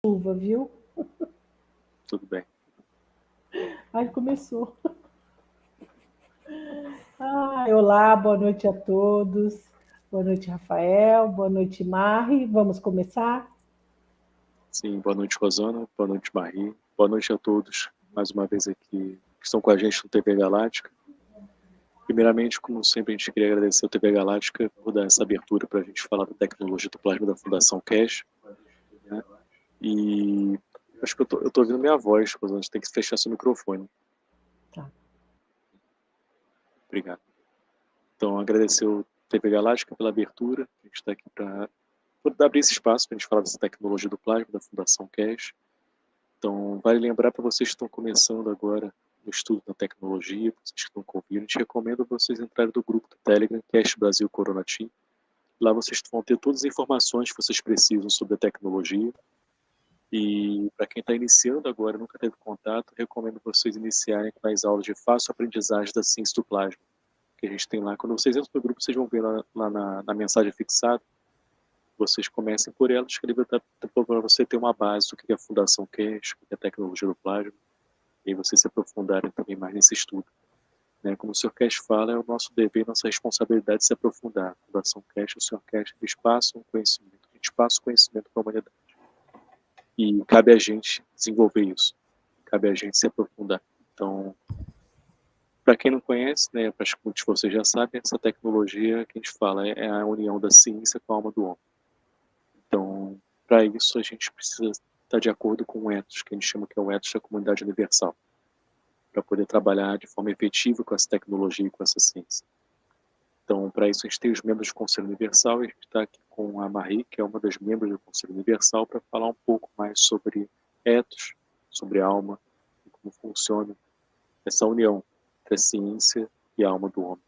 Chuva, viu? Tudo bem. Ai, começou. Olá, boa noite a todos. Boa noite, Rafael. Boa noite, Mari. Vamos começar? Sim, boa noite, Rosana. Boa noite, Marie. Boa noite a todos, mais uma vez aqui, que estão com a gente no TV Galáctica. Primeiramente, como sempre, a gente queria agradecer ao TV Galáctica por dar essa abertura para a gente falar da tecnologia do plasma da Fundação Cash. Né? E acho que eu tô ouvindo minha voz, Rosana. A gente tem que fechar seu microfone. Tá. Obrigado. Então, agradecer ao TV Galáctica pela abertura. A gente está aqui para abrir esse espaço para a gente falar dessa tecnologia do plasma da Fundação Cash. Então, vale lembrar para vocês que estão começando agora no estudo da tecnologia, vocês que estão com ouvindo, a gente recomenda vocês entrarem no grupo do Telegram, Cash Brasil Corona Team. Lá vocês vão ter todas as informações que vocês precisam sobre a tecnologia. E para quem está iniciando agora, nunca teve contato, recomendo vocês iniciarem com as aulas de fácil aprendizagem da ciência do plasma, que a gente tem lá. Quando vocês entram no grupo, vocês vão ver lá na mensagem fixada. Vocês comecem por ela, escreva para você ter uma base do que é a Fundação Cash, o que é a tecnologia do plasma, e vocês se aprofundarem também mais nesse estudo. Né? Como o Sr. Cash fala, é o nosso dever, nossa responsabilidade se aprofundar. A Fundação Cash, o Sr. Cash, eles passam conhecimento, a gente passa o conhecimento para a humanidade. E cabe a gente desenvolver isso, cabe a gente se aprofundar. Então, para quem não conhece, né, para muitos de vocês já sabem, essa tecnologia que a gente fala é a união da ciência com a alma do homem. Então, para isso, a gente precisa estar de acordo com o ethos, que a gente chama que é o ethos da comunidade universal, para poder trabalhar de forma efetiva com essa tecnologia e com essa ciência. Então, para isso, a gente tem os membros do Conselho Universal, e a gente está aqui com a Marie, que é uma das membros do Conselho Universal, para falar um pouco mais sobre ethos, sobre alma, e como funciona essa união entre a ciência e a alma do homem.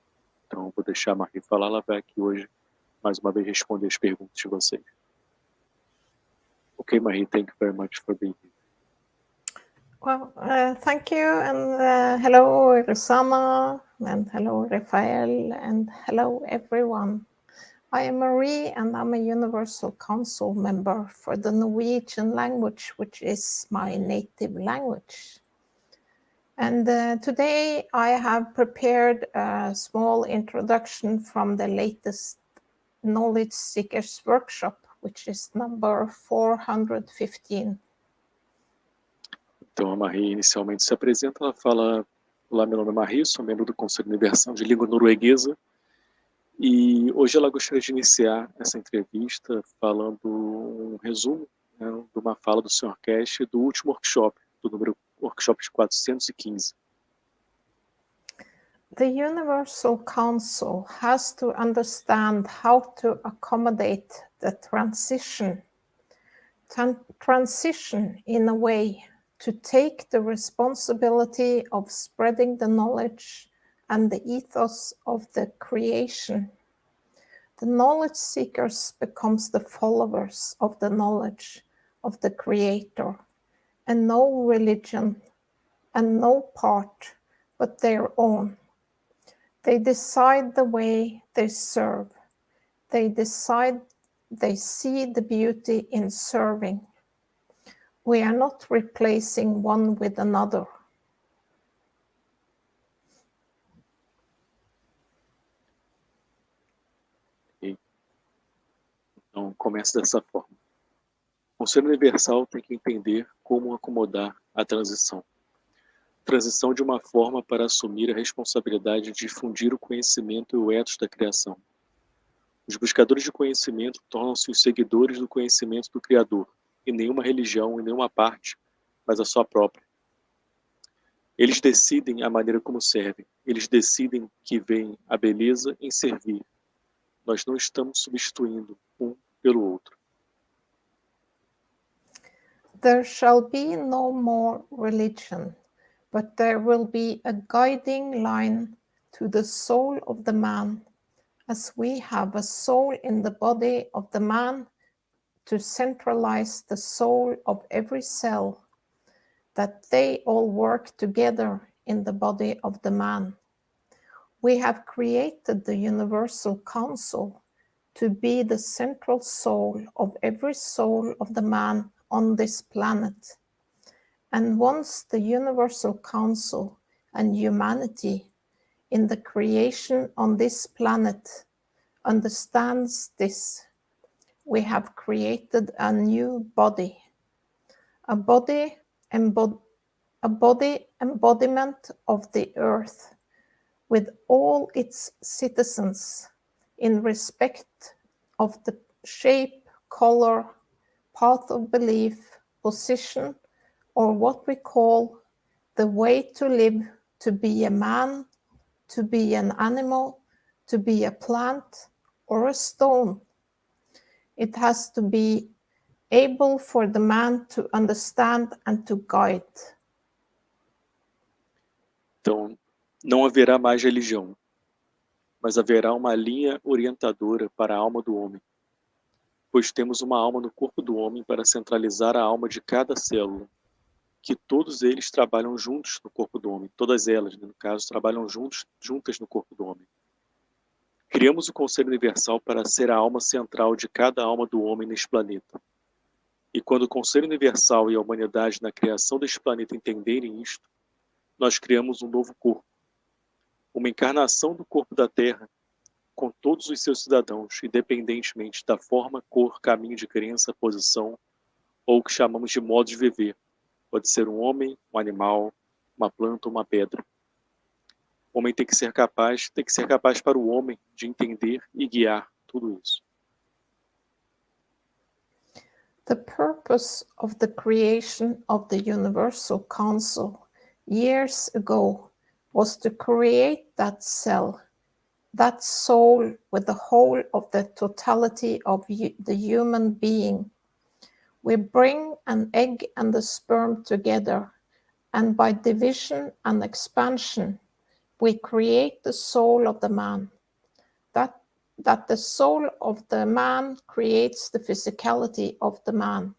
Então, vou deixar a Marie falar, ela vai aqui hoje, mais uma vez, responder as perguntas de vocês. Okay, Marie, thank you very much for being here. Well, thank you, and hello, Rosanna, and hello, Rafael, and hello, everyone. I am Marie, and I'm a Universal Council member for the Norwegian language, which is my native language. And today I have prepared a small introduction from the latest Knowledge Seekers Workshop, which is number 415. Então, a Marie inicialmente se apresenta, ela fala: olá, meu nome é Marie, sou membro do Conselho Universal de Língua Norueguesa, e hoje ela gostaria de iniciar essa entrevista falando um resumo, né, de uma fala do Sr. Cash do último workshop, do número workshop de 415. The Universal Council has to understand how to accommodate the transition in a way to take the responsibility of spreading the knowledge and the ethos of the creation. The knowledge seekers becomes the followers of the knowledge of the Creator, and no religion and no part but their own. They decide the way they serve. They see the beauty in serving. We are not replacing one with another. Então, começa dessa forma. O Conselho Universal tem que entender como acomodar a transição. Transição de uma forma para assumir a responsabilidade de difundir o conhecimento e o ethos da criação. Os buscadores de conhecimento tornam-se os seguidores do conhecimento do Criador, e nenhuma religião, e nenhuma parte, mas a sua própria. Eles decidem a maneira como servem. Eles decidem que veem a beleza em servir. Nós não estamos substituindo um pelo outro. There shall be no more religion, but there will be a guiding line to the soul of the man, as we have a soul in the body of the man to centralize the soul of every cell, that they all work together in the body of the man. We have created the Universal Council to be the central soul of every soul of the man on this planet. And once the Universal Council and humanity in the creation on this planet understands this, we have created a new body, a body embodiment of the earth, with all its citizens in respect of the shape, color, path of belief, position, or what we call the way to live, to be a man, to be an animal, to be a plant or a stone. It has to be able for the man to understand and to guide. Então, não haverá mais religião, mas haverá uma linha orientadora para a alma do homem, pois temos uma alma no corpo do homem para centralizar a alma de cada célula, que todos eles trabalham juntos no corpo do homem, todas elas, no caso, trabalham juntas no corpo do homem. Criamos o Conselho Universal para ser a alma central de cada alma do homem neste planeta. E quando o Conselho Universal e a humanidade na criação deste planeta entenderem isto, nós criamos um novo corpo, uma encarnação do corpo da Terra, com todos os seus cidadãos, independentemente da forma, cor, caminho de crença, posição, ou o que chamamos de modo de viver. Pode ser um homem, um animal, uma planta ou uma pedra. O homem tem que ser capaz para o homem de entender e guiar tudo isso. The purpose of the creation of the Universal Council years ago was to create that cell, that soul with the whole of the totality of the human being. We bring an egg and the sperm together, and by division and expansion, we create the soul of the man. That the soul of the man creates the physicality of the man.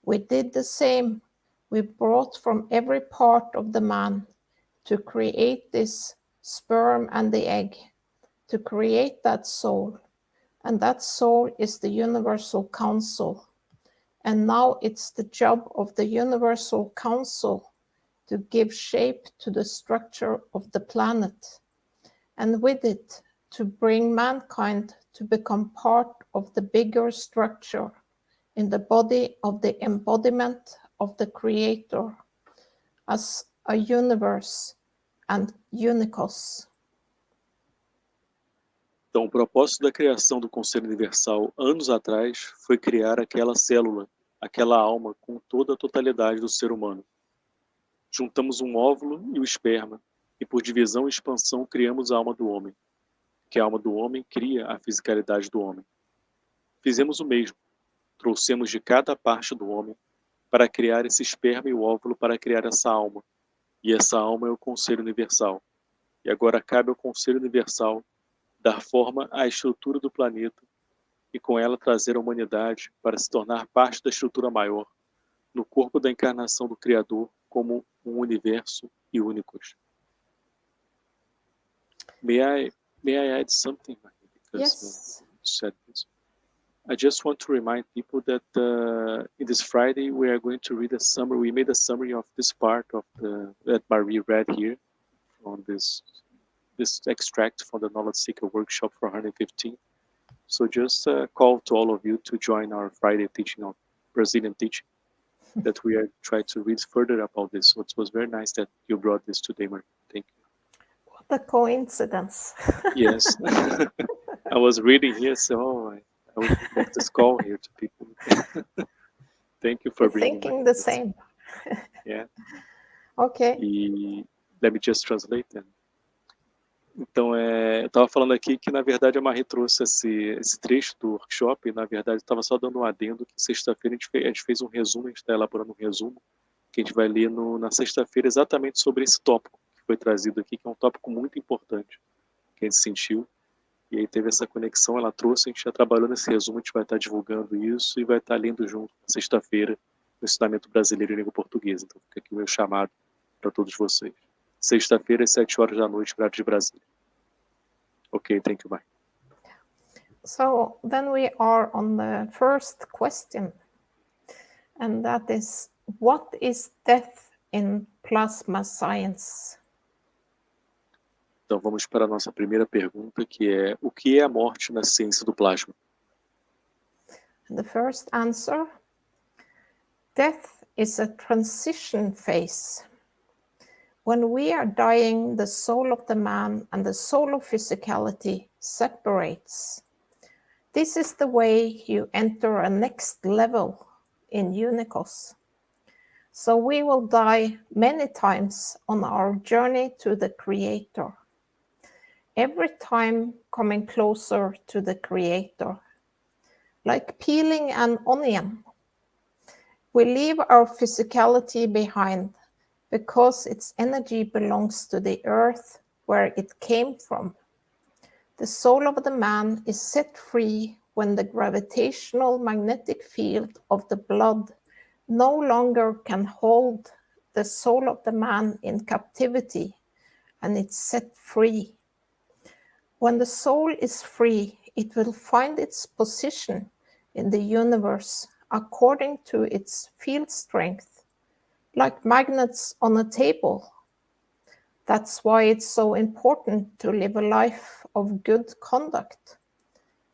We did the same. We brought from every part of the man to create this sperm and the egg, to create that soul. And that soul is the Universal Council. And now it's the job of the Universal Council to give shape to the structure of the planet, and with it, to bring mankind to become part of the bigger structure in the body of the embodiment of the Creator as a universe and unicos. Então, o propósito da criação do Conselho Universal anos atrás foi criar aquela célula, aquela alma com toda a totalidade do ser humano. Juntamos um óvulo e o esperma, e por divisão e expansão criamos a alma do homem, que a alma do homem cria a fisicalidade do homem. Fizemos o mesmo, trouxemos de cada parte do homem para criar esse esperma e o óvulo para criar essa alma, e essa alma é o Conselho Universal. E agora cabe ao Conselho Universal dar forma à estrutura do planeta e com ela trazer a humanidade para se tornar parte da estrutura maior, no corpo da encarnação do Criador como um universo e únicos. May I add something? Because Yes. you said this. I just want to remind people that in this Friday we are going to read a summary. We made a summary of this part of that Marie read here on this extract from the Knowledge Seeker Workshop 415. So just call to all of you to join our Friday teaching of Brazilian teaching that we are trying to read further about this. So it was very nice that you brought this today, Marie. Thank you. What a coincidence. Yes. I was reading here, so I would make this call here to people. Thank you for We're bringing thinking the same. Yeah. Okay. E let me just translate then. Então, eu estava falando aqui que, na verdade, a Marie trouxe esse trecho do workshop, e, na verdade, estava só dando um adendo que sexta-feira a gente fez um resumo, a gente está elaborando um resumo, que a gente vai ler na sexta-feira exatamente sobre esse tópico que foi trazido aqui, que é um tópico muito importante, que a gente sentiu, e aí teve essa conexão, ela trouxe, a gente já trabalhou nesse resumo, a gente vai estar divulgando isso e vai estar lendo junto, na sexta-feira, no Ensinamento Brasileiro em Língua Portuguesa. Então, fica aqui o meu chamado para todos vocês. Sexta-feira, às 7 horas da noite, horário de Brasília. Okay, thank you, bye. So then we are on the first question. And that is, what is death in plasma science? Então vamos para a nossa primeira pergunta, que é: o que é a morte na ciência do plasma? The first answer, death is a transition phase. When we are dying, the soul of the man and the soul of physicality separates. This is the way you enter a next level in Unicos. So we will die many times on our journey to the Creator. Every time coming closer to the Creator. Like peeling an onion. We leave our physicality behind because its energy belongs to the earth where it came from. The soul of the man is set free when the gravitational magnetic field of the blood no longer can hold the soul of the man in captivity, and it's set free. When the soul is free, it will find its position in the universe according to its field strength, like magnets on a table. That's why it's so important to live a life of good conduct.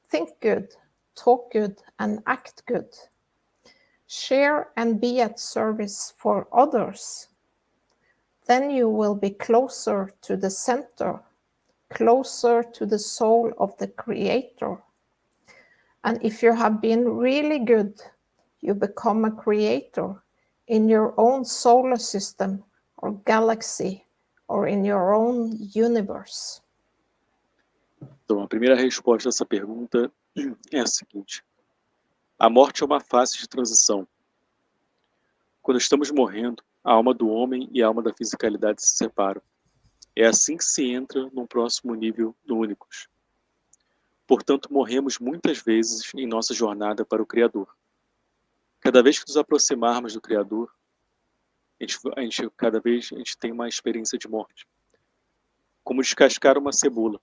Think good, talk good, and act good. Share and be at service for others. Then you will be closer to the center, closer to the soul of the Creator. And if you have been really good, you become a creator in your own solar system or galaxy or in your own universe. Então, a primeira resposta a essa pergunta é a seguinte: a morte é uma fase de transição. Quando estamos morrendo, a alma do homem e a alma da fisicalidade se separam. É assim que se entra num próximo nível do Unicos. Portanto, morremos muitas vezes em nossa jornada para o Criador. Cada vez que nos aproximarmos do Criador, cada vez a gente tem uma experiência de morte. Como descascar uma cebola.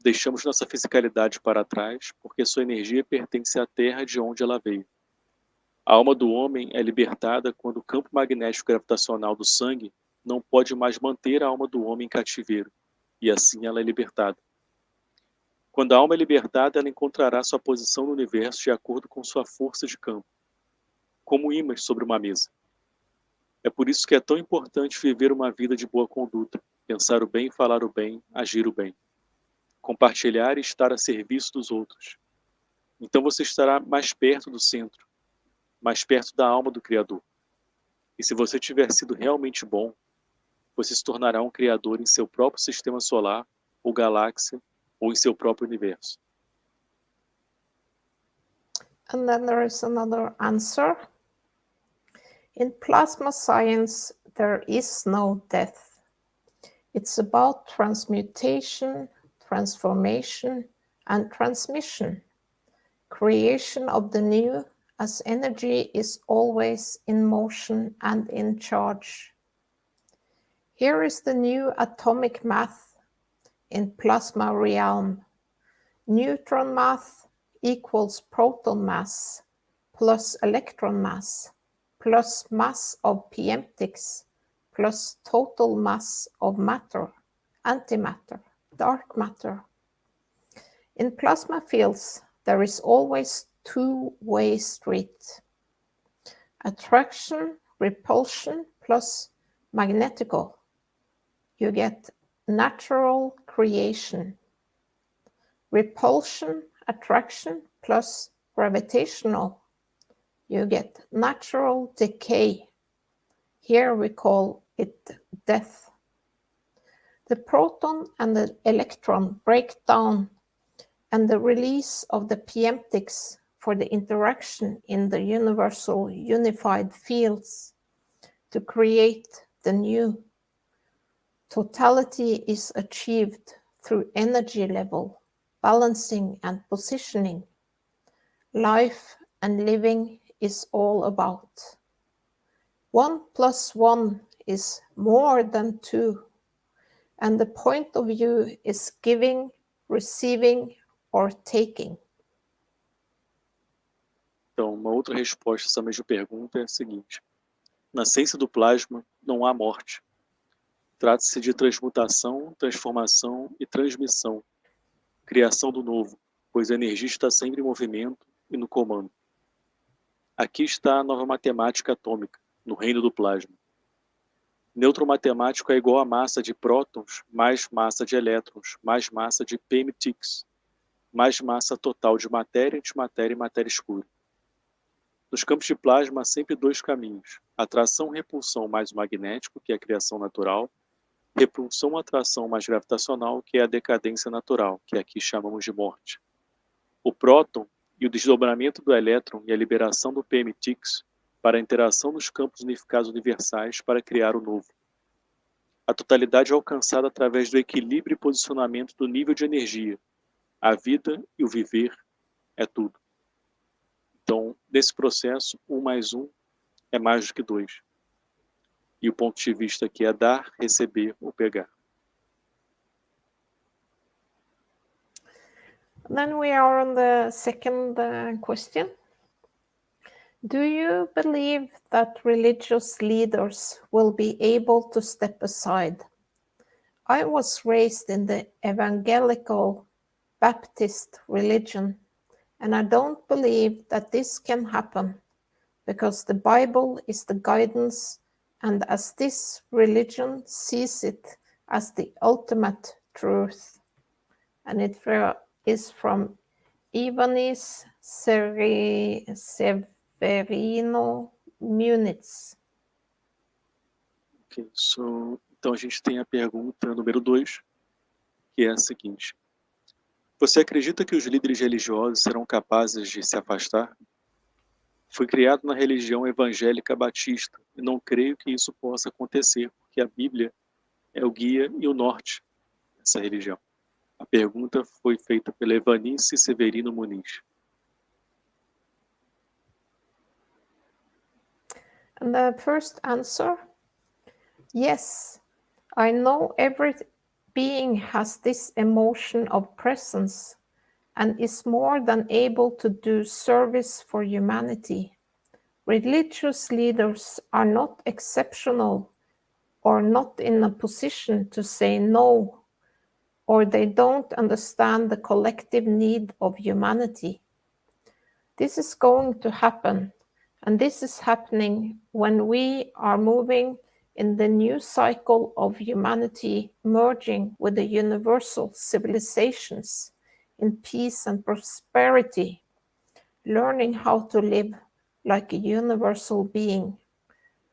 Deixamos nossa fisicalidade para trás, porque sua energia pertence à terra de onde ela veio. A alma do homem é libertada quando o campo magnético gravitacional do sangue não pode mais manter a alma do homem em cativeiro, e assim ela é libertada. Quando a alma é libertada, ela encontrará sua posição no universo de acordo com sua força de campo, como ímãs sobre uma mesa. É por isso que é tão importante viver uma vida de boa conduta, pensar o bem, falar o bem, agir o bem, compartilhar e estar a serviço dos outros. Então você estará mais perto do centro, mais perto da alma do Criador. E se você tiver sido realmente bom, você se tornará um criador em seu próprio sistema solar ou galáxia ou em seu próprio universo. And then there is another answer. In plasma science, there is no death. It's about transmutation, transformation, and transmission. Creation of the new, as energy is always in motion and in charge. Here is the new atomic math in plasma realm. Neutron mass equals proton mass plus electron mass plus mass of p-emptics plus total mass of matter, antimatter, dark matter. In plasma fields, there is always two-way street. Attraction, repulsion plus magnetical. You get natural creation. Repulsion, attraction plus gravitational. You get natural decay. Here we call it death. The proton and the electron break down, and the release of the p-emptics for the interaction in the universal unified fields to create the new. Totality is achieved through energy level, balancing and positioning. Life and living is all about. 1 + 1 is more than 2, and the point of view is giving, receiving, or taking. Então, uma outra resposta a essa mesma pergunta é a seguinte: na ciência do plasma não há morte. Trata-se de transmutação, transformação e transmissão, criação do novo, pois a energia está sempre em movimento e no comando. Aqui está a nova matemática atômica, no reino do plasma. Nêutron matemático é igual a massa de prótons mais massa de elétrons, mais massa de PMTX, mais massa total de matéria, antimatéria e matéria escura. Nos campos de plasma há sempre dois caminhos: atração e repulsão mais o magnético, que é a criação natural, repulsão ou atração mais gravitacional, que é a decadência natural, que aqui chamamos de morte. O próton e o desdobramento do elétron e a liberação do PMTX para a interação dos campos unificados universais para criar o novo. A totalidade é alcançada através do equilíbrio e posicionamento do nível de energia. A vida e o viver é tudo. Então, nesse processo, 1 mais 1 é mais do que 2. E o ponto de vista aqui é dar, receber ou pegar. Then we are on the second question. Do you believe that religious leaders will be able to step aside? I was raised in the evangelical Baptist religion, and I don't believe that this can happen because the Bible is the guidance, and as this religion sees it as the ultimate truth. And it is from Ivanis Severino Muniz. Okay, então a gente tem a pergunta número 2, que é a seguinte: você acredita que os líderes religiosos serão capazes de se afastar? Fui criado na religião evangélica batista e não creio que isso possa acontecer, porque a Bíblia é o guia e o norte dessa religião. A pergunta foi feita pela Evanice Severino Muniz. And the first answer, yes, I know every being has this emotion of presence and is more than able to do service for humanity. Religious leaders are not exceptional or not in a position to say no, or they don't understand the collective need of humanity. This is going to happen, and this is happening when we are moving in the new cycle of humanity merging with the universal civilizations in peace and prosperity, learning how to live like a universal being,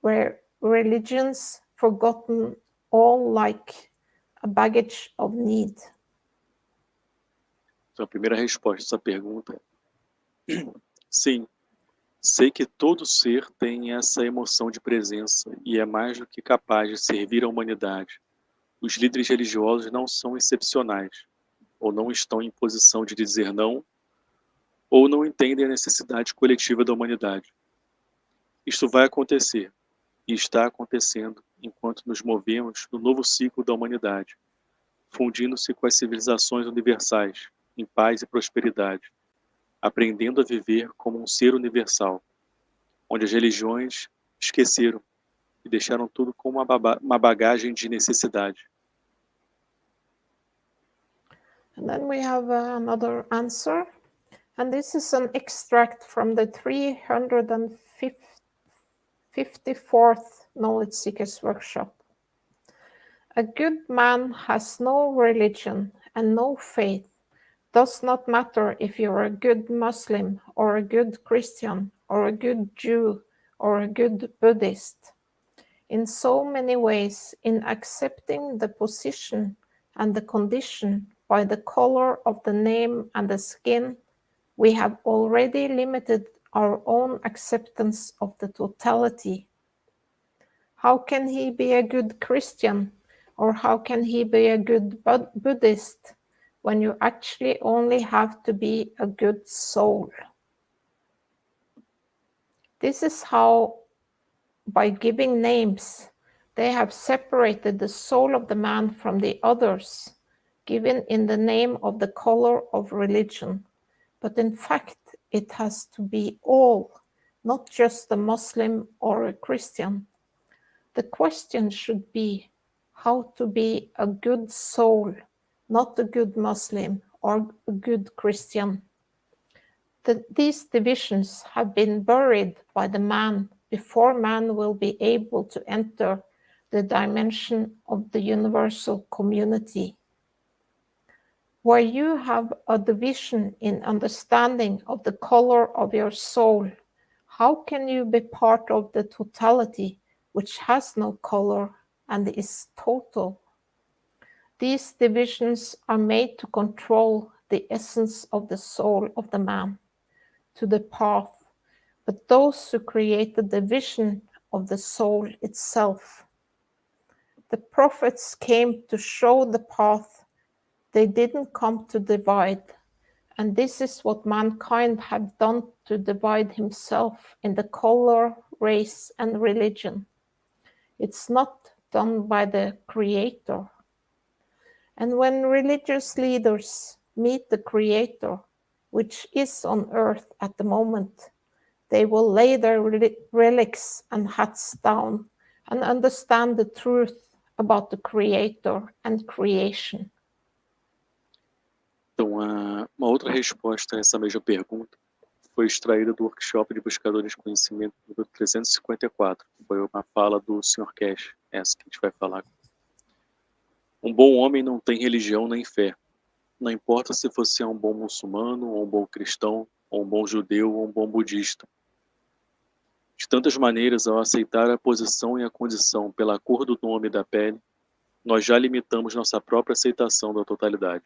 where religions forgotten all like a baggage of need. Então, a primeira resposta a essa pergunta é sim, sei que todo ser tem essa emoção de presença e é mais do que capaz de servir à humanidade. Os líderes religiosos não são excepcionais, ou não estão em posição de dizer não, ou não entendem a necessidade coletiva da humanidade. Isto vai acontecer, e está acontecendo, enquanto nos movemos no novo ciclo da humanidade, fundindo-se com as civilizações universais, em paz e prosperidade, aprendendo a viver como um ser universal, onde as religiões esqueceram e deixaram tudo como uma bagagem de necessidade. And then we have another answer, and this is an extract from the 354th Knowledge Seekers Workshop. A good man has no religion and no faith. Does not matter if you're a good Muslim or a good Christian or a good Jew or a good Buddhist. In so many ways, in accepting the position and the condition by the color of the name and the skin, we have already limited our own acceptance of the totality. How can he be a good Christian, or how can he be a good Buddhist when you actually only have to be a good soul? This is how, by giving names, they have separated the soul of the man from the others, given in the name of the color of religion. But in fact, it has to be all, not just a Muslim or a Christian. The question should be how to be a good soul, not a good Muslim or a good Christian. These divisions have been buried by the man before man will be able to enter the dimension of the universal community. Where you have a division in understanding of the color of your soul, how can you be part of the totality which has no color and is total? These divisions are made to control the essence of the soul of the man, to the path, but those who created the vision of the soul itself. The prophets came to show the path. They didn't come to divide. And this is what mankind have done to divide himself in the color, race, and religion. It's not done by the Creator. And when religious leaders meet the Creator, which is on earth at the moment, they will lay their relics and hats down and understand the truth about the Creator and creation. Então, uma outra resposta a essa mesma pergunta foi extraída do workshop de buscadores de conhecimento número 354. Foi uma fala do Sr. Cash, essa que a gente vai falar. Um bom homem não tem religião nem fé. Não importa se você é um bom muçulmano, ou um bom cristão, ou um bom judeu, ou um bom budista. De tantas maneiras, ao aceitar a posição e a condição pela cor do nome da pele, nós já limitamos nossa própria aceitação da totalidade.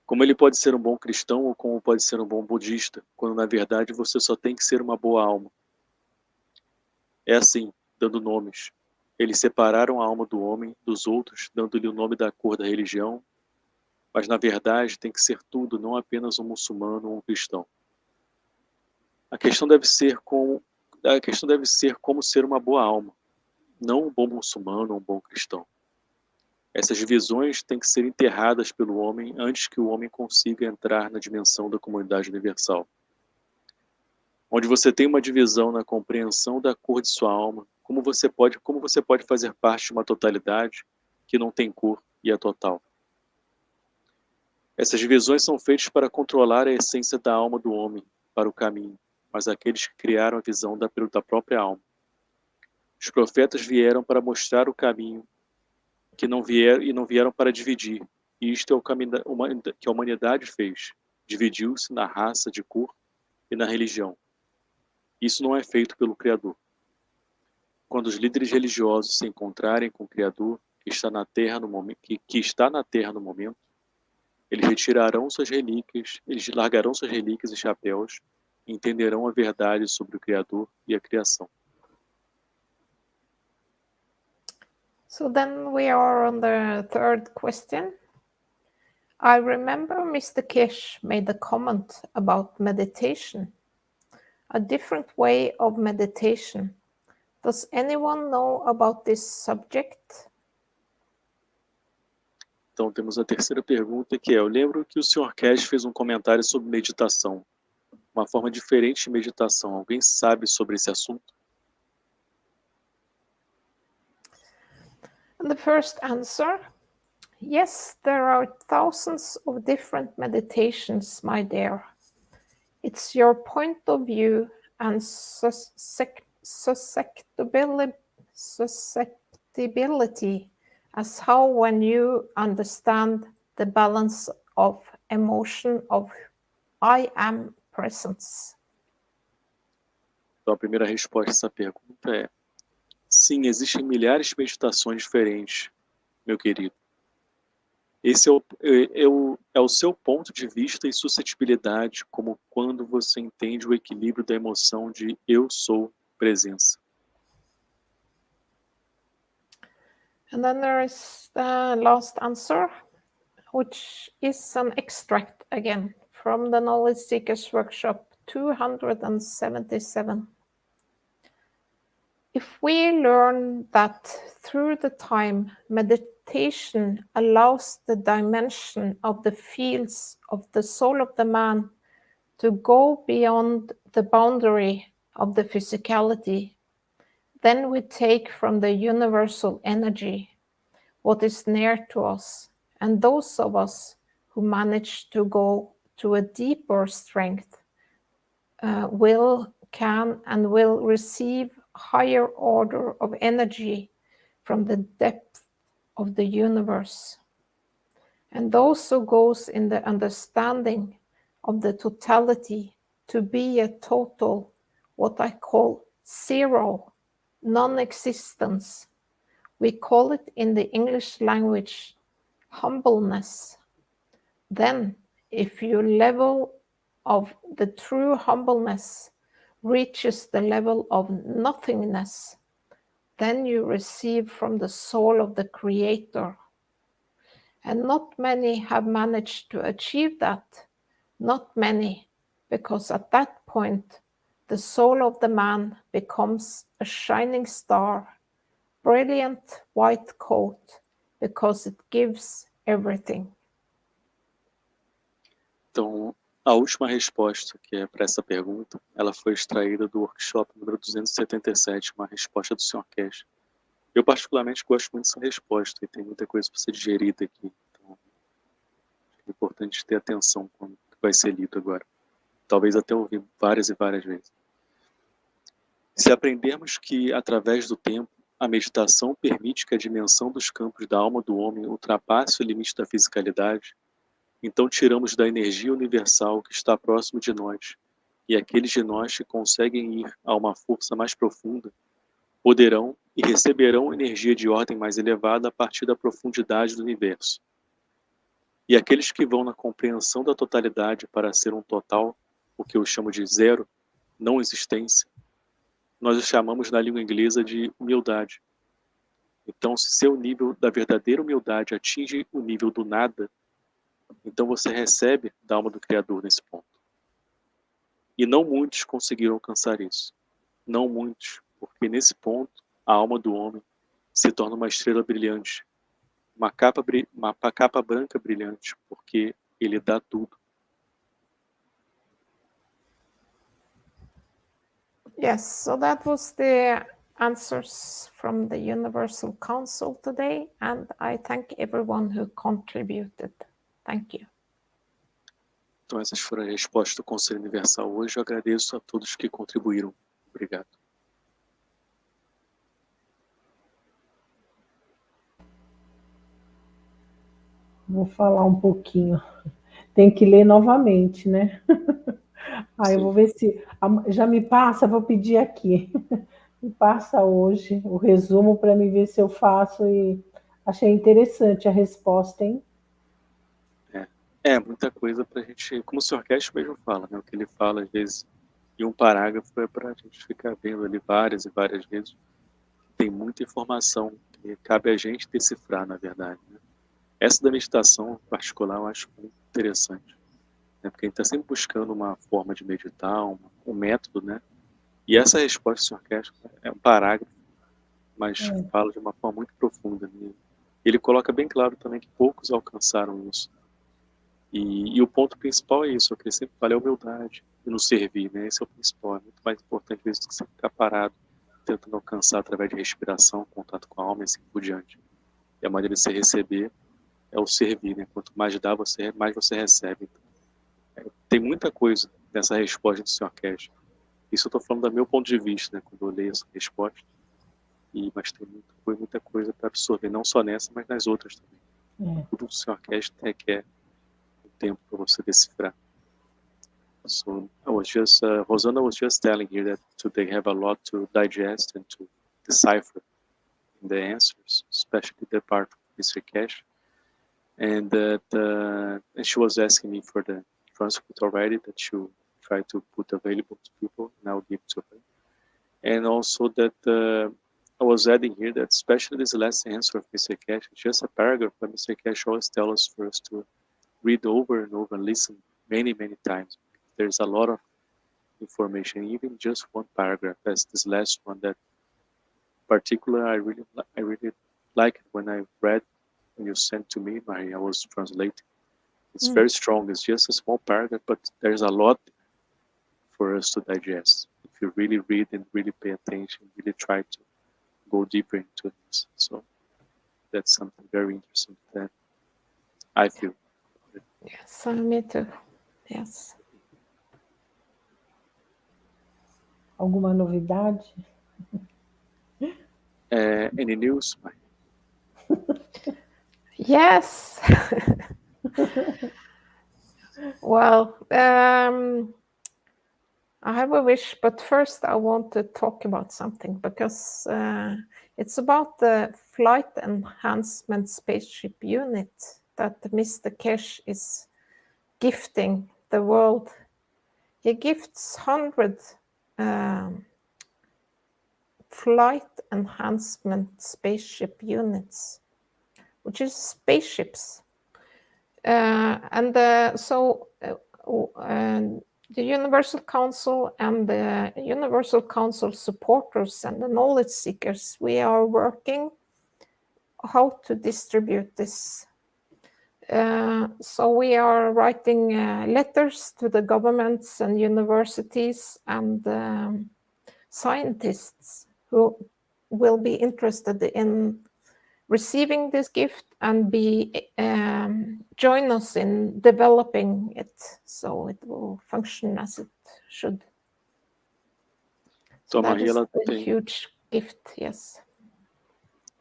Como ele pode ser um bom cristão ou como pode ser um bom budista, quando na verdade você só tem que ser uma boa alma? É assim, dando nomes. Eles separaram a alma do homem dos outros, dando-lhe o nome da cor da religião, mas na verdade tem que ser tudo, não apenas um muçulmano ou um cristão. A questão deve ser como ser uma boa alma, não um bom muçulmano ou um bom cristão. Essas divisões têm que ser enterradas pelo homem antes que o homem consiga entrar na dimensão da comunidade universal. Onde você tem uma divisão na compreensão da cor de sua alma, como você pode fazer parte de uma totalidade que não tem cor e é total? Essas divisões são feitas para controlar a essência da alma do homem para o caminho, mas aqueles que criaram a visão da própria alma. Os profetas vieram para mostrar o caminho, que não vieram para dividir. E isto é o caminho que a humanidade fez. Dividiu-se na raça, de cor e na religião. Isso não é feito pelo Criador. Quando os líderes religiosos se encontrarem com o Criador, que está na Terra no momento, eles retirarão suas relíquias, eles largarão suas relíquias e chapéus e entenderão a verdade sobre o Criador e a criação. So then we are on the third question. I remember Mr. Kish made a comment about meditation, a different way of meditation. Does anyone know about this subject? Então temos a terceira pergunta, que é: eu lembro que o Sr. Cash fez um comentário sobre meditação, uma forma diferente de meditação. Alguém sabe sobre esse assunto? And the first answer, yes, there are thousands of different meditations, my dear. It's your point of view and susceptibility as how when you understand the balance of emotion of I am presence. Então a primeira resposta a essa pergunta é: sim, existem milhares de meditações diferentes, meu querido. Esse é o seu ponto de vista e suscetibilidade, como quando você entende o equilíbrio da emoção de eu sou presença. And then there is the last answer, which is an extract again from the Knowledge Seekers Workshop 277. If we learn that through the time, meditation allows the dimension of the fields of the soul of the man to go beyond the boundary of the physicality, then we take from the universal energy what is near to us, and those of us who manage to go to a deeper strength can and will receive higher order of energy from the depth of the universe. And those who goes in the understanding of the totality to be a total, what I call zero, non-existence. We call it in the English language humbleness. Then, if your level of the true humbleness reaches the level of nothingness, then you receive from the soul of the Creator. And not many have managed to achieve that. Not many, because at that point, the soul of the man becomes a shining star, brilliant white coat, because it gives everything. Então, a última resposta que é para essa pergunta, ela foi extraída do workshop número 277, uma resposta do Sr. Cash. Eu particularmente gosto muito dessa resposta e tem muita coisa para ser digerida aqui. Então, é importante ter atenção quando vai ser lido agora. Talvez até ouvir várias e várias vezes. Se aprendermos que, através do tempo, a meditação permite que a dimensão dos campos da alma do homem ultrapasse o limite da fisicalidade, então tiramos da energia universal que está próximo de nós, e aqueles de nós que conseguem ir a uma força mais profunda, poderão e receberão energia de ordem mais elevada a partir da profundidade do universo. E aqueles que vão na compreensão da totalidade para ser um total, o que eu chamo de zero, não existência, nós o chamamos na língua inglesa de humildade. Então, se seu nível da verdadeira humildade atinge o nível do nada, então você recebe da alma do Criador nesse ponto. E não muitos conseguiram alcançar isso. Não muitos, porque nesse ponto, a alma do homem se torna uma estrela brilhante, uma capa branca brilhante, porque ele dá tudo. Yes, so that was the answers from the Universal Council today, and I thank everyone who contributed. Thank you. Então essas foram as respostas do Conselho Universal hoje. Eu agradeço a todos que contribuíram. Obrigado. Vou falar um pouquinho. Tem que ler novamente, né? Eu vou ver se já me passa, vou pedir aqui. Me passa hoje o resumo para me ver se eu faço, e achei interessante a resposta, hein? Muita coisa para a gente, como o Sr. Cash mesmo fala, né? O que ele fala às vezes em um parágrafo é para a gente ficar vendo ali várias e várias vezes. Tem muita informação que cabe a gente decifrar, na verdade, né? Essa da meditação em particular eu acho muito interessante, né? Porque a gente está sempre buscando uma forma de meditar, um método, né? E essa resposta do Sr. Cash é um parágrafo, mas fala de uma forma muito profunda. Né? Ele coloca bem claro também que poucos alcançaram isso. E o ponto principal é isso, é o que ele sempre fala, é a humildade e no servir, né? Esse é o principal, é muito mais importante do que você ficar parado, tentando alcançar através de respiração, contato com a alma e assim por diante. E a maneira de você receber é o servir, né? Quanto mais dá você, mais você recebe. Então, tem muita coisa nessa resposta do Sr. Cash. Isso eu estou falando do meu ponto de vista, né? Quando eu leio essa resposta. Mas tem muita coisa para absorver, não só nessa, mas nas outras também. Tudo do Sr. Cash requer tempo para você decifrar. So I was just Rosana was just telling here that they have a lot to digest and to decipher in the answers, especially the part of Mr. Cash, and that and she was asking me for the transcript already that you try to put available to people, and I'll give it to her. And also that I was adding here that especially this last answer of Mr. Cash, just a paragraph, but Mr. Cash always tells us for us to read over and over and listen many times. There's a lot of information, even just one paragraph, as this last one that particular I really like when I read, when you sent to me, I was translating. It's very strong. It's just a small paragraph, but there's a lot for us to digest. If you really read and really pay attention, really try to go deeper into this. So that's something very interesting that I feel. Yes, me too. Yes. Alguma novidade? Any news? Yes. Well, I have a wish, but first I want to talk about something because it's about the Flight Enhancement Spaceship Unit that Mr. Keshe is gifting the world. He gifts 100 Flight Enhancement Spaceship Units, which is spaceships. The Universal Council and the Universal Council supporters and the knowledge seekers, we are working how to distribute this. So we are writing letters to the governments and universities and scientists who will be interested in receiving this gift and join us in developing it so it will function as it should. So that is a huge gift, yes.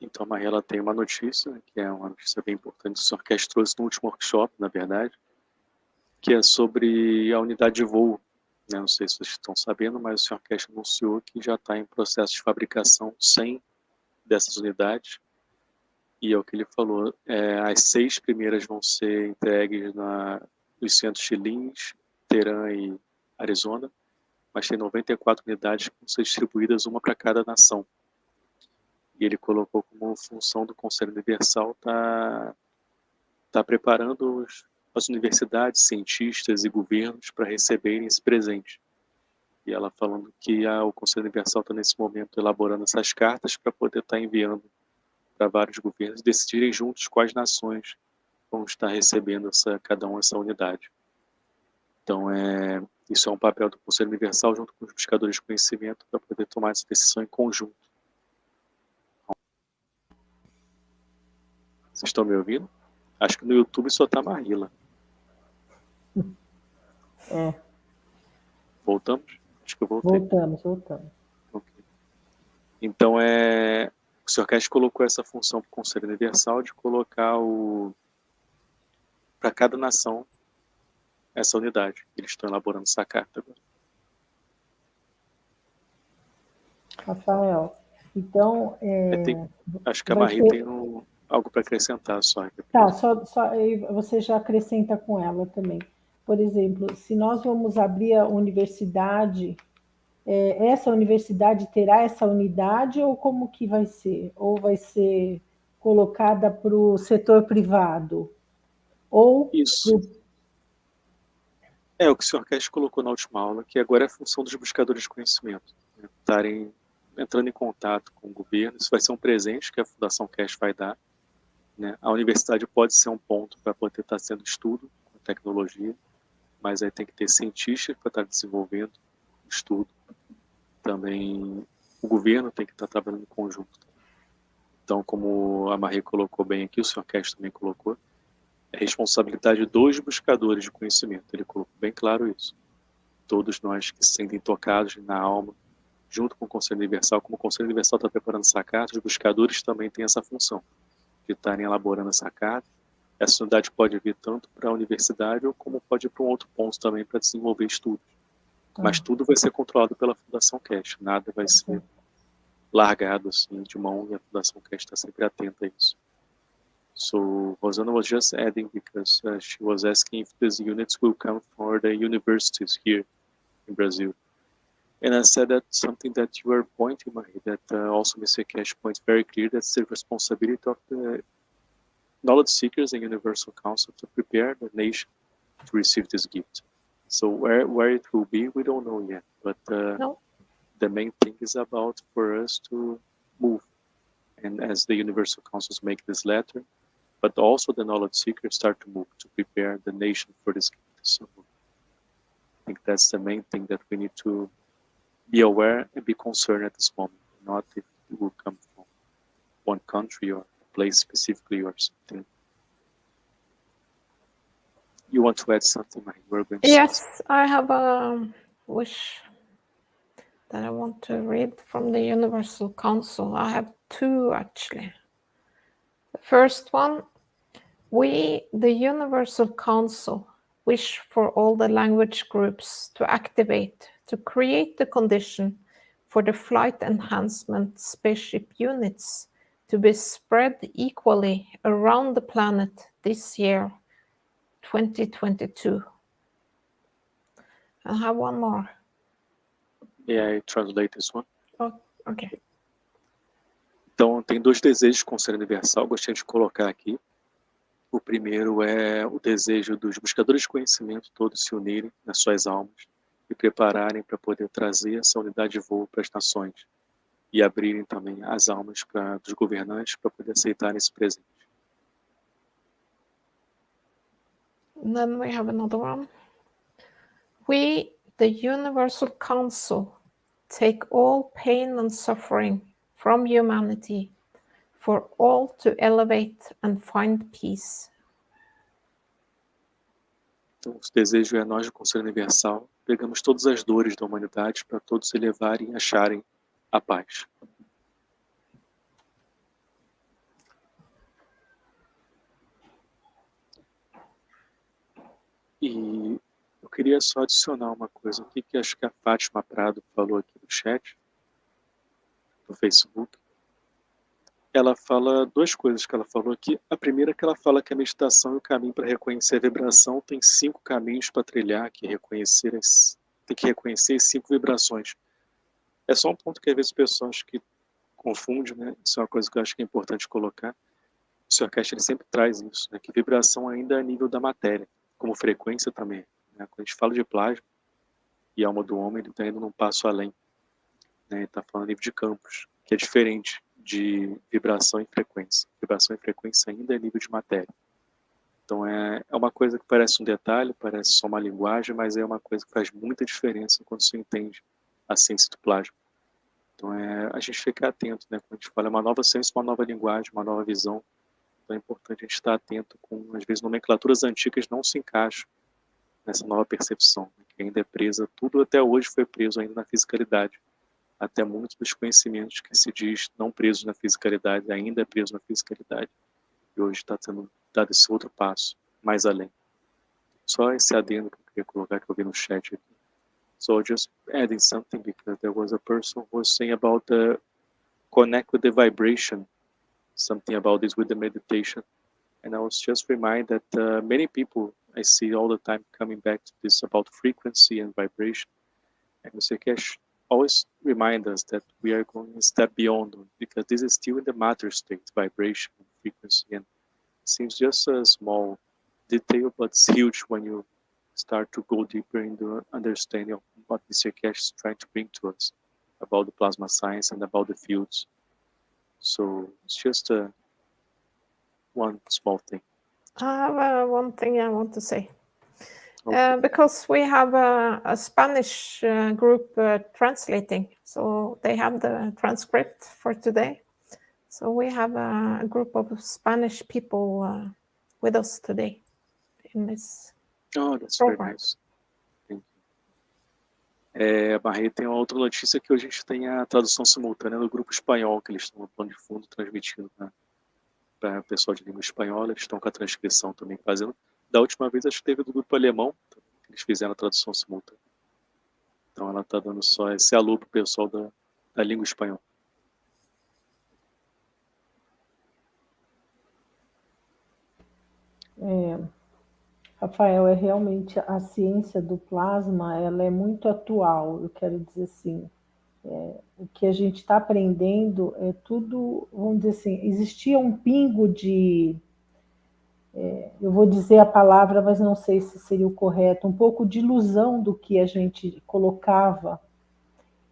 Então, a Maria, ela tem uma notícia, que é uma notícia bem importante, que o Sr. Keshe trouxe no último workshop, na verdade, que é sobre a unidade de voo. Né? Não sei se vocês estão sabendo, mas o Sr. Keshe anunciou que já está em processo de fabricação 100 dessas unidades. E é o que ele falou, as 6 primeiras vão ser entregues nos centros de Lins, Teherã e Arizona, mas tem 94 unidades que vão ser distribuídas, uma para cada nação. E ele colocou como função do Conselho Universal tá preparando as universidades, cientistas e governos para receberem esse presente. E ela falando que o Conselho Universal está nesse momento elaborando essas cartas para poder estar enviando para vários governos decidirem juntos quais nações vão estar recebendo cada uma essa unidade. Então, isso é um papel do Conselho Universal junto com os buscadores de conhecimento para poder tomar essa decisão em conjunto. Vocês estão me ouvindo? Acho que no YouTube só está Marila. Voltamos? Acho que eu voltei. Voltamos. Okay. Então, o Sr. Keshe colocou essa função para o Conselho Universal de colocar para cada nação essa unidade. Eles estão elaborando essa carta agora. Rafael, então... acho que a Marie tem algo para acrescentar só. Tá, só você já acrescenta com ela também. Por exemplo, se nós vamos abrir a universidade... essa universidade terá essa unidade ou como que vai ser? Ou vai ser colocada para o setor privado? Ou isso. O que o Sr. Keshe colocou na última aula, que agora é a função dos buscadores de conhecimento. Né? Estarem entrando em contato com o governo. Isso vai ser um presente que a Fundação Keshe vai dar. Né? A universidade pode ser um ponto para poder estar sendo estudo com tecnologia, mas aí tem que ter cientistas para estar desenvolvendo estudo. Também o governo tem que estar trabalhando em conjunto. Então, como a Marie colocou bem aqui, o Sr. Keshe também colocou, é responsabilidade dos buscadores de conhecimento. Ele colocou bem claro isso. Todos nós que se sentem tocados na alma, junto com o Conselho Universal, como o Conselho Universal está preparando essa carta, os buscadores também têm essa função de estarem elaborando essa carta. Essa unidade pode vir tanto para a universidade ou como pode ir para um outro ponto também para desenvolver estudos. Mas tudo vai ser controlado pela Fundação Keshe. Nada vai ser largado assim de mão e a Fundação Keshe está sempre atenta a isso. So Rosana was just adding because she was asking if these units will come for the universities here in Brazil. And I said that something that you were pointing, Marie, that also Mr. Keshe points very clear, that's the responsibility of the knowledge seekers and Universal Council to prepare the nation to receive this gift. So where it will be, we don't know yet. But the main thing is about for us to move. And as the Universal Councils make this letter, but also the knowledge seekers start to move to prepare the nation for this gift. So think that's the main thing that we need to be aware and be concerned at this moment, not if it will come from one country or place specifically or something. You want to add something, Marie? We're going to Yes, I have a wish that I want to read from the Universal Council. I have two, actually. The first one, we, the Universal Council, wish for all the language groups to activate to create the condition for the flight enhancement spaceship units to be spread equally around the planet this year, 2022. I have one more. Yeah, I translate this one. Oh, okay. Então, tem dois desejos com o Conselho Universal, gostaria de colocar aqui. O primeiro é o desejo dos buscadores de conhecimento todos se unirem nas suas almas e prepararem para poder trazer essa unidade de voo para as nações e abrirem também as almas dos governantes para poder aceitar esse presente. And then we have another one. We, the Universal Council, take all pain and suffering from humanity for all to elevate and find peace. Então, o desejo é nós do Conselho Universal pegamos todas as dores da humanidade para todos se elevarem e acharem a paz. E eu queria só adicionar uma coisa aqui que acho que a Fátima Prado falou aqui no chat, no Facebook. Ela fala duas coisas que ela falou aqui. A primeira é que ela fala que a meditação e o caminho para reconhecer a vibração tem 5 caminhos para trilhar, tem que reconhecer as 5 vibrações. É só um ponto que às vezes pessoas que confundem, né? Isso é uma coisa que eu acho que é importante colocar. O Sr. Cash ele sempre traz isso, né? Que vibração ainda é a nível da matéria, como frequência também. Né? Quando a gente fala de plasma e alma do homem, ele está indo num passo além. Né? Ele está falando a nível de campos, que é diferente de vibração e frequência. Vibração e frequência ainda é nível de matéria. Então é uma coisa que parece um detalhe, parece só uma linguagem, mas é uma coisa que faz muita diferença quando você entende a ciência do plasma. Então a gente fica atento, né? Quando a gente fala uma nova ciência, uma nova linguagem, uma nova visão. Então é importante a gente estar atento com, às vezes, nomenclaturas antigas não se encaixam nessa nova percepção, né? Que ainda é presa, tudo até hoje foi preso ainda na fisicalidade. Até muitos dos conhecimentos que se diz não presos na fisicalidade, ainda é preso na fisicalidade. E hoje está sendo dado esse outro passo, mais além. Só esse adendo que eu queria colocar, que eu vi no chat aqui. So just adding something, because there was a person who was saying about the connect with the vibration, something about this with the meditation. And I was just reminded that many people I see all the time coming back to this about frequency and vibration. And Mr. Cash always remind us that we are going a step beyond, because this is still in the matter state, vibration and frequency, and it seems just a small detail, but it's huge when you start to go deeper in the understanding of what Mr. Cash is trying to bring to us about the plasma science and about the fields. So it's just one small thing. I have one thing I want to say. Okay. Because we have a Spanish group translating, so they have the transcript for today. So we have a group of Spanish people with us today in this Oh, that's program. very nice. Thank you. Marie, tem uma outra notícia que hoje a gente tem a tradução simultânea do grupo espanhol, que eles estão no plano de fundo transmitindo, né, para o pessoal de língua espanhola. Eles estão com a transcrição também fazendo. Da última vez, acho que teve do grupo alemão, que eles fizeram a tradução simultânea. Então, ela está dando só esse alô para o pessoal da língua espanhola. Rafael, realmente a ciência do plasma, ela é muito atual, eu quero dizer assim, o que a gente está aprendendo é tudo, vamos dizer assim, existia um pingo de, eu vou dizer a palavra, mas não sei se seria o correto, um pouco de ilusão do que a gente colocava,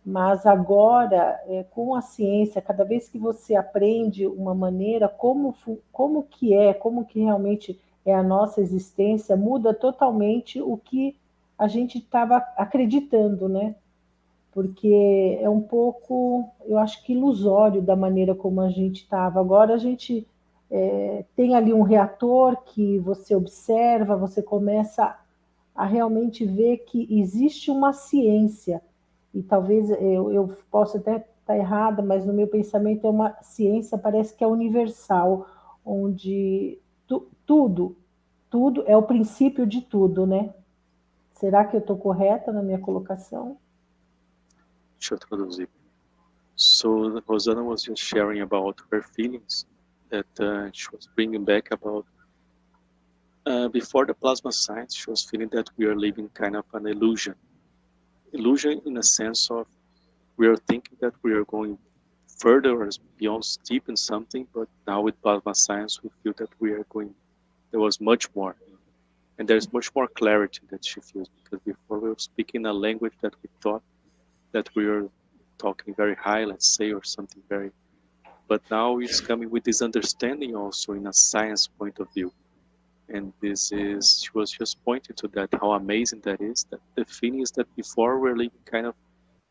mas agora, com a ciência, cada vez que você aprende uma maneira, como que realmente é a nossa existência, muda totalmente o que a gente estava acreditando, né? Porque é um pouco, eu acho que ilusório da maneira como a gente estava. Agora a gente tem ali um reator que você observa, você começa a realmente ver que existe uma ciência, e talvez eu possa até estar errada, mas no meu pensamento é uma ciência, parece que é universal, onde tudo é o princípio de tudo, né? Será que eu estou correta na minha colocação? Deixa eu traduzir. So Rosana was just sharing about her feelings that she was bringing back about before the plasma science. She was feeling that we are living kind of an illusion in a sense of we are thinking that we are going further or beyond steep in something, but now with plasma science we feel that we are going, there was much more, and there's much more clarity that she feels, because before we were speaking a language that we thought that we were talking very high, let's say, or something very, but now it's coming with this understanding also in a science point of view. And this is, she was just pointing to that, how amazing that is, that the feeling is that before we're living kind of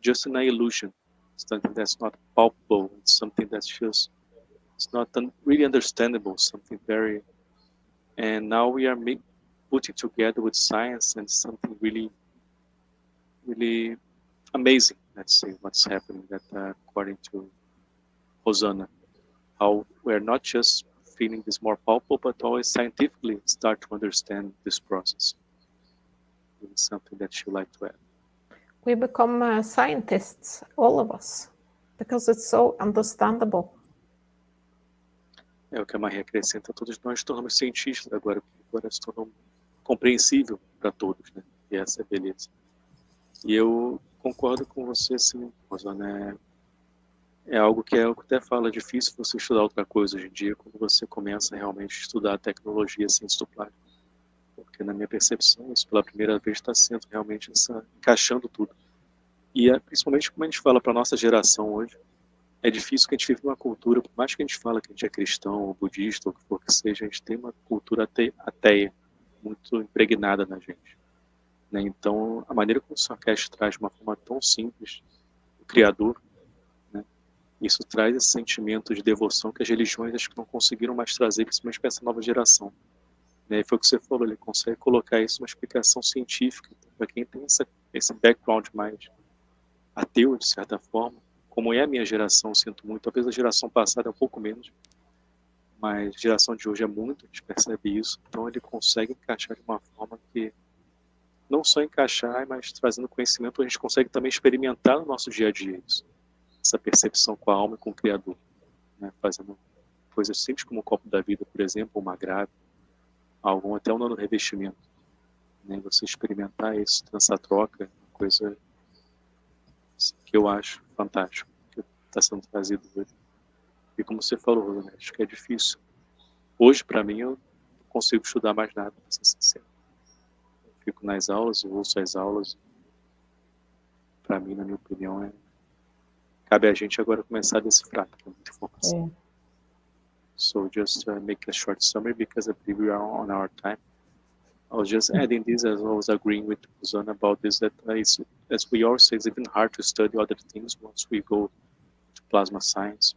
just an illusion, something that's not palpable, it's something that's just, it's not really understandable, something very, and now we are putting together with science and something really, really amazing, let's say, what's happening, that according to Hosanna, how we're not just feeling this more palpable, but always scientifically start to understand this process. It's something that you like to add. We become scientists, all of us, because it's so understandable. É o que a Maria acrescenta, todos nós tornamos cientistas agora, porque agora se tornou compreensível para todos, né? E essa é a beleza. E eu concordo com você, sim, Rosana, é algo que eu até falo, é difícil você estudar outra coisa hoje em dia quando você começa realmente a estudar a tecnologia ciência do plástico. Porque na minha percepção, isso pela primeira vez está sendo realmente encaixando tudo. E principalmente como a gente fala para a nossa geração hoje, é difícil que a gente vive uma cultura, por mais que a gente fala que a gente é cristão ou budista ou o que for que seja, a gente tem uma cultura ateia muito impregnada na gente. Né? Então, a maneira como o Suncast traz de uma forma tão simples o Criador, né? Isso traz esse sentimento de devoção que as religiões acho que não conseguiram mais trazer, principalmente para essa nova geração. E foi o que você falou, ele consegue colocar isso numa explicação científica, para quem tem esse background mais ateu, de certa forma, como é a minha geração, sinto muito, talvez a geração passada é um pouco menos, mas a geração de hoje é muito, a gente percebe isso, então ele consegue encaixar de uma forma que, não só encaixar, mas trazendo conhecimento, a gente consegue também experimentar no nosso dia a dia isso, essa percepção com a alma e com o Criador, né? Fazendo coisas simples como o copo da vida, por exemplo, uma grave, algum até um nano revestimento, né? Você experimentar isso, essa troca, coisa que eu acho fantástico, que está sendo trazido hoje. E como você falou, né? Acho que é difícil. Hoje, para mim, eu não consigo estudar mais nada, para ser sincero. Eu fico nas aulas, eu ouço as aulas. Para mim, na minha opinião, cabe a gente agora começar a decifrar, que é muita informação. So just make a short summary, because I believe we are on our time. I was just adding this, as I was agreeing with Susan about this, that as we all say, it's even hard to study other things once we go to plasma science.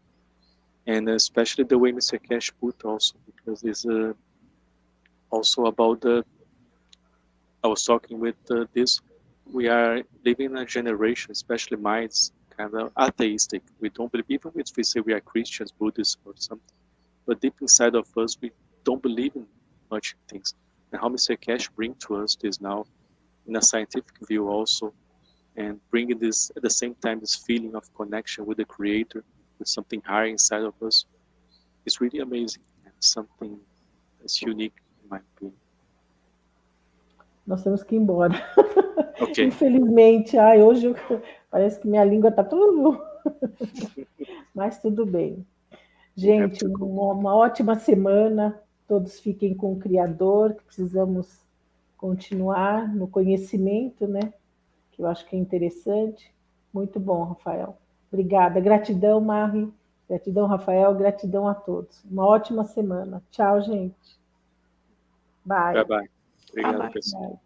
And especially the way Mr. Cash put also, because it's also about I was talking with this, we are living in a generation, especially minds, kind of atheistic. We don't believe, even if we say we are Christians, Buddhists or something, but deep inside of us, we don't believe in much things. And how Mr. Cash brings to us this now, in a scientific view also, and bringing this, at the same time, this feeling of connection with the Creator, with something higher inside of us, is really amazing, and something that's unique, in my opinion. Nós temos que ir embora. Okay. Infelizmente, hoje parece que minha língua está tudo... Mas tudo bem. Gente, uma ótima semana. Todos fiquem com o Criador, que precisamos continuar no conhecimento, né? Que eu acho que é interessante. Muito bom, Rafael. Obrigada. Gratidão, Mari. Gratidão, Rafael. Gratidão a todos. Uma ótima semana. Tchau, gente. Bye. Bye, bye. Obrigado, pessoal. Bye.